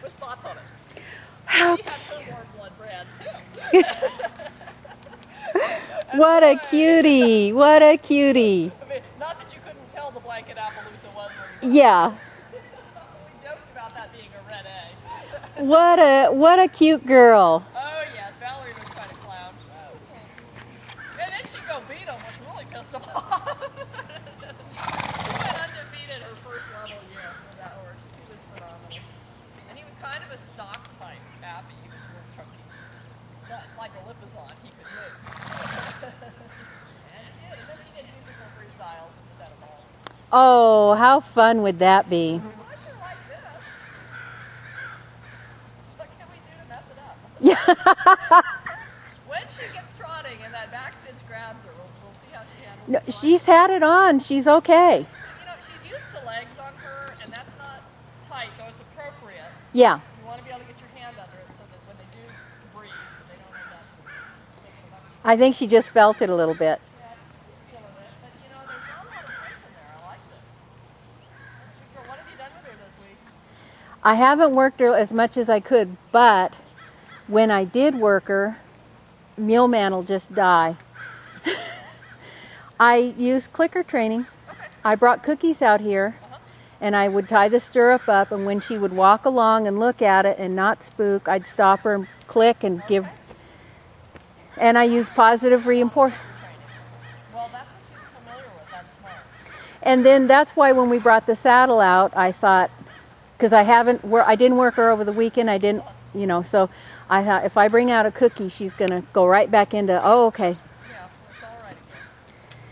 with spots on it. How She had her warm blood brand too. What a cutie! What a cutie! I mean, not that you couldn't tell the blanket Appaloosa was where you Yeah. we joked about that being a red A. What a cute girl. Oh yes, Valerie was quite a clown. And then she'd go beat him, which really pissed him off. She went undefeated her first level year with that horse. He was phenomenal. And he was kind of a stock type Appy. He was real chunky. But like a Lipizan, he could move. And then she did musical freestyles and was at a ball. Oh, how fun would that be? I sure like this. What can we do to mess it up? Yeah. When she gets trotting and that back cinch grabs her, we'll see how she handles No, it. she's had it on. She's okay. You know, she's used to legs on her, and that's not tight, though it's appropriate. Yeah. You want to be able to get your hand under it so that when they do breathe, they don't end up making a bunch of I think she just felt it a little bit. yeah, she's feeling it. But you know, there's not a lot of tension there. I like this. What have you done with her this week? I haven't worked her as much as I could, but when I did work her, Mule Man will just die. I used clicker training. Okay. I brought cookies out here, and I would tie the stirrup up, and when she would walk along and look at it and not spook, I'd stop her and click and give. And I use positive reinforcement. Well, that's what she's familiar with. That's smart. And then that's why when we brought the saddle out, I thought, because I didn't work her over the weekend. I didn't, so I thought if I bring out a cookie, she's gonna go right back into, oh, okay. Yeah, it's all right again.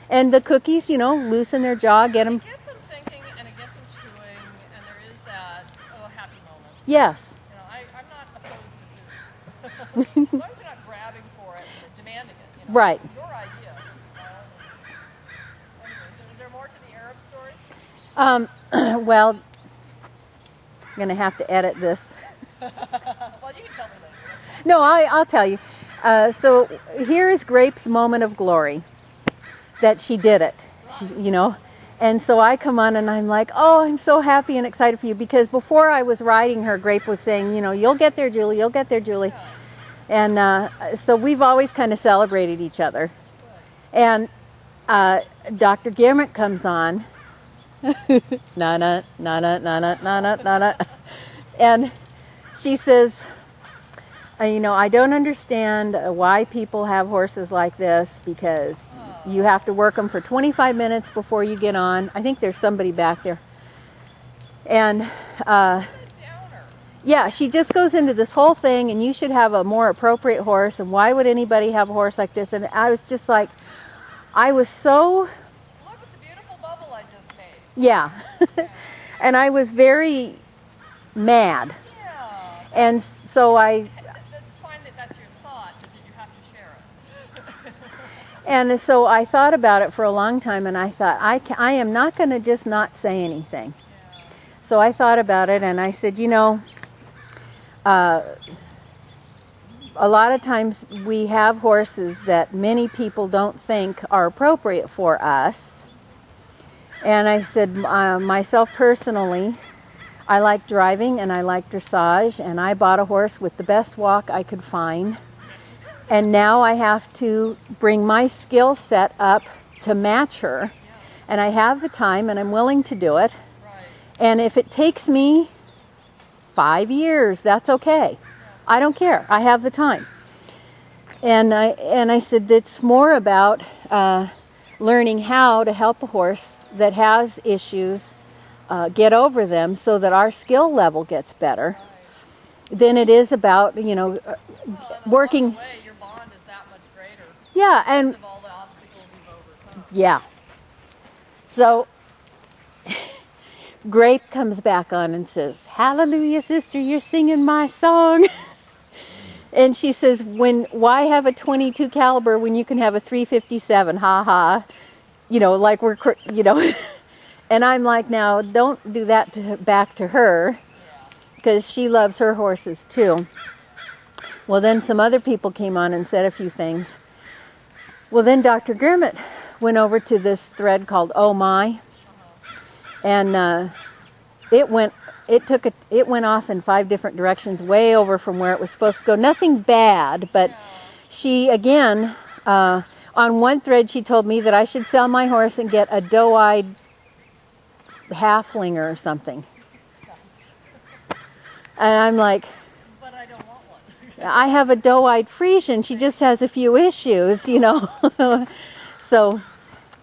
And the cookies, loosen their jaw, get them. It gets them thinking, and it gets them chewing, and there is that happy moment. Yes. I'm not opposed to food. As long as you're not grabbing for it and demanding it. Right. It's your idea. Anyway, is there more to the Arab story? Well, I'm gonna have to edit this. Well, you can tell me later. No, I'll tell you. So here is Grape's moment of glory, that she did it. And so I come on and I'm like, oh, I'm so happy and excited for you, because before I was riding her, Grape was saying, you'll get there, Julie, you'll get there, Julie. And so we've always kind of celebrated each other. And Dr. Guillemot comes on. Nana, nana, nana, nana, nana. And she says, I don't understand why people have horses like this, because you have to work them for 25 minutes before you get on. I think there's somebody back there. And yeah, she just goes into this whole thing, and you should have a more appropriate horse, and why would anybody have a horse like this? And I was just like, I was so... Look at the beautiful bubble I just made. Yeah. And I was very mad. Yeah. And so That's fine that that's your thought, but did you have to share it? And so I thought about it for a long time, and I thought, I am not going to just not say anything. Yeah. So I thought about it, and I said, a lot of times we have horses that many people don't think are appropriate for us. And I said, myself personally, I like driving and I like dressage, and I bought a horse with the best walk I could find. And now I have to bring my skill set up to match her. And I have the time, and I'm willing to do it. Right. And if it takes me 5 years, that's okay. I don't care. I have the time. And I said, it's more about learning how to help a horse that has issues get over them, so that our skill level gets better. Than it is about, working. Along the way, your bond is that much greater. Yeah, and Because of all the obstacles you've overcome. yeah. So Grape comes back on and says, "Hallelujah, sister, you're singing my song." And she says, why have a 22 caliber when you can have a 357? Ha ha. Like we're, And I'm like, now don't do that back to her, because she loves her horses too. Well, then some other people came on and said a few things. Well, then Dr. Guillemot went over to this thread called Oh My, and it went it went off in 5 different directions, way over from where it was supposed to go. Nothing bad, but she, again, on one thread she told me that I should sell my horse and get a doe-eyed halflinger or something. And I'm like, but I don't want one. I have a doe-eyed Friesian. She just has a few issues, you know. So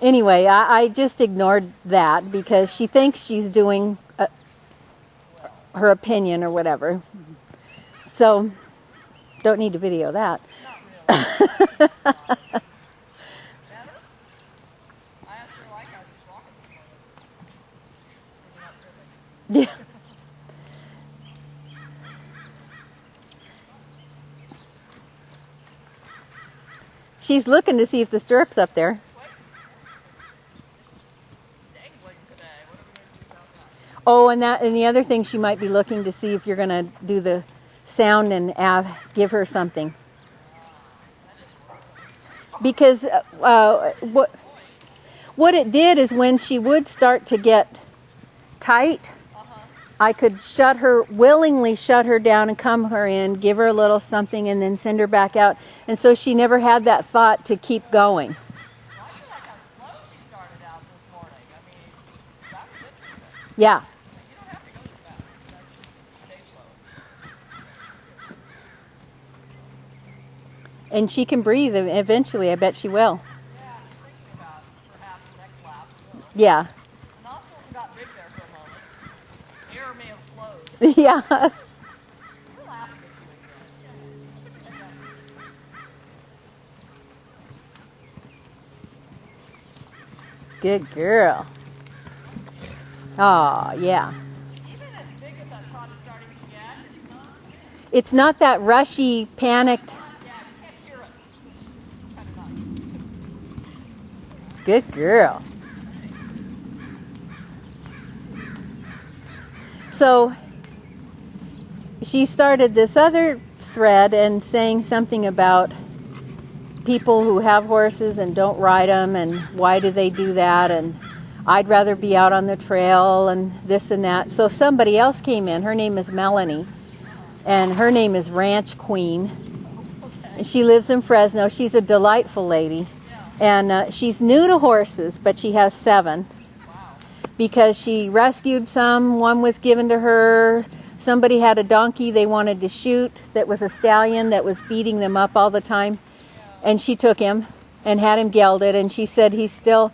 anyway, I just ignored that because she thinks she's doing her opinion or whatever. So don't need to video that. Not really. Better? I actually like how she's walking this morning. Yeah. She's looking to see if the stirrup's up there. Oh, and the other thing, she might be looking to see if you're going to do the sound and give her something. Because what it did is when she would start to get tight, I could willingly shut her down and come her in, give her a little something, and then send her back out. And so she never had that thought to keep going. Well, I feel like how slow she started out this morning. I mean, that was interesting. Yeah. You don't have to go this fast. Stay slow. And she can breathe eventually. I bet she will. Yeah, I'm thinking about perhaps next lap. Yeah. The nostrils got big there for a moment. Air may have flowed. Yeah. You're laughing at you again. Good girl. Oh, yeah. Even as big as that trot is starting to get, It's not that rushy, panicked. yeah, you can't hear it. It's kind of nice. Good girl. So she started this other thread and saying something about people who have horses and don't ride them and why do they do that, and I'd rather be out on the trail and this and that. So somebody else came in. Her name is Melanie, and her name is Ranch Queen. And she lives in Fresno. She's a delightful lady. And she's new to horses, but she has 7. Because she rescued some. One was given to her. Somebody had a donkey they wanted to shoot that was a stallion that was beating them up all the time. And she took him and had him gelded. And she said he's the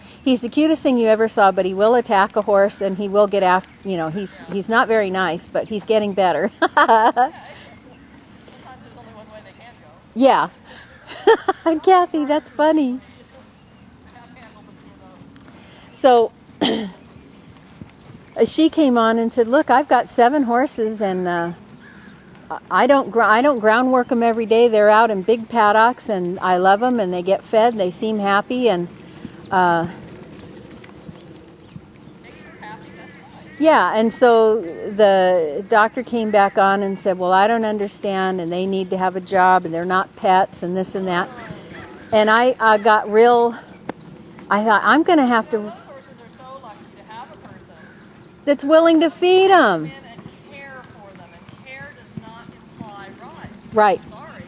cutest thing you ever saw, but he will attack a horse and he will get after, you know, he's not very nice, but he's getting better. Sometimes there's only one way they can go. Yeah. Kathy, that's funny. So she came on and said, look, I've got 7 horses and I don't groundwork them every day. They're out in big paddocks and I love them and they get fed. They seem happy and yeah. And so the doctor came back on and said, well, I don't understand and they need to have a job and they're not pets and this and that. And I got real, I thought, I'm going to have to. Those horses are so lucky to have a person That's willing to feed them. come in and care for them, and care does not imply ride. Right. Sorry.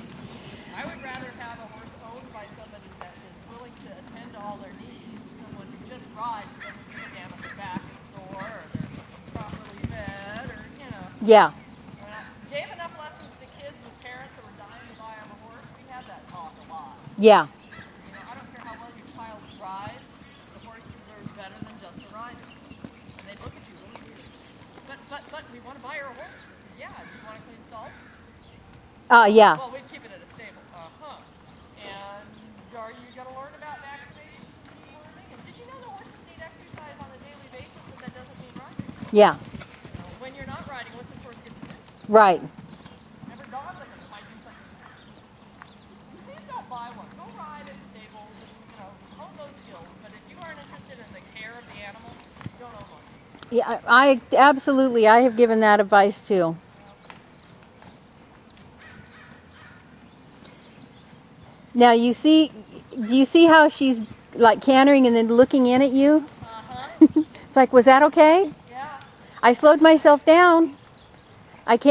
I would rather have a horse owned by somebody that is willing to attend to all their needs, someone who just rides and doesn't give a damn if their back is sore or they're properly fed or, you know. Yeah. When I gave enough lessons to kids with parents that were dying to buy them a horse, we had that talk a lot. Yeah. You know, I don't care how well your child rides, the horse deserves better than just a rider. And they'd look at you really weird. But we want to buy her a horse. I said, yeah, do you want to clean stalls? Yeah. Well, we'd keep it at a stable. And are you going to learn about vaccination and deworming? And did you know the horses need exercise on a daily basis, but that doesn't mean riding? Yeah. You know, when you're not riding, what's this horse get to do? Right. Never dawned on him it might do something. Please don't buy one. Go ride in stables and, you know, hone those skills. But if you aren't interested in the care of the animal, don't own one. Yeah, I absolutely, I have given that advice too. Now do you see how she's like cantering and then looking in at you? Uh-huh. It's like, was that okay? Yeah. I slowed myself down